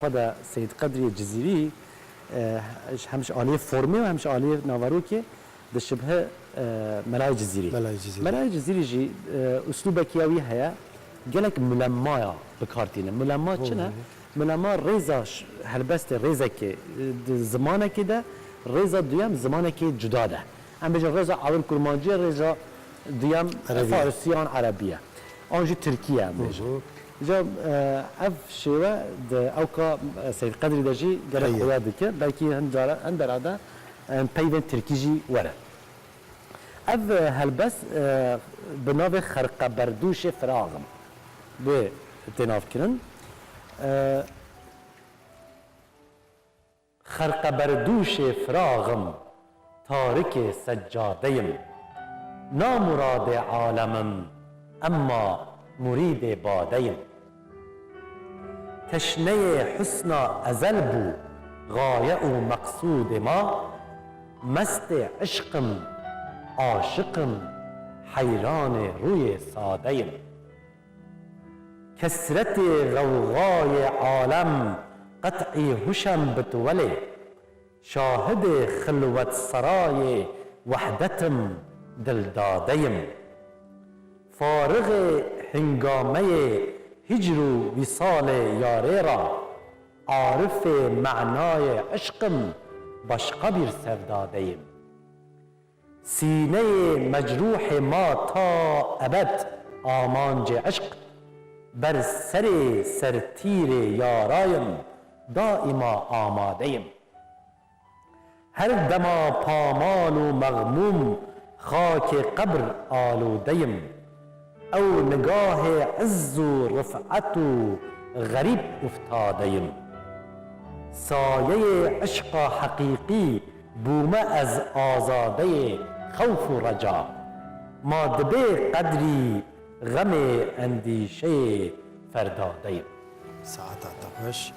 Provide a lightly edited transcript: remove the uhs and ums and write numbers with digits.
هذا سيد قدري الجزيري همش آلية فورمي وهمش آلية نافاروكي ده شبه ملاي جزيري. ملاي جزيري جي أسلوبك ياوي هيا قالك ملمايا بكارتينه ملما چنه ملما ريزا هلبست ريزا كي زمانه كده ريزا دوام زمانه كي جدا ده ام بيجي ريزا اول كرمانجي ريزا دوام فارسيان عربيه انجي تركيا ام بيجي جا اف شيوه اوكا سيد قدري دجي قال خويا دك بلكي هندر هذا بيفن تركيجي ورا اف هلبس بناوي خرقه بردوش فراغم به تناف كرن خرق بردوش فراغم تارك سجاديم نامراد عالمم اما مريد باديم تشنه حسن ازل بو غاية مقصود ما مست عشقم عاشقم حيران روی ساديم كسرت غوغاء عالم قطعي هشم بتولي شاهد خلوة سراي وحدتم دلداديم فارغ هنگامه هجر وصال ياريرا عارف معناي عشقم باشقا بير سرداديم سینه مجروح ما تا ابد آمانج عشق بر سر سرتیر یارایم دائما آمادهیم هر دما پامان و مغموم خاک قبر آلودهیم او نگاه عز و رفعت و غریب افتادهیم سایه عشق حقیقی بومه از آزاده خوف و رجا مادبه قدری غم اندیشه فردادیم ساعت عطاش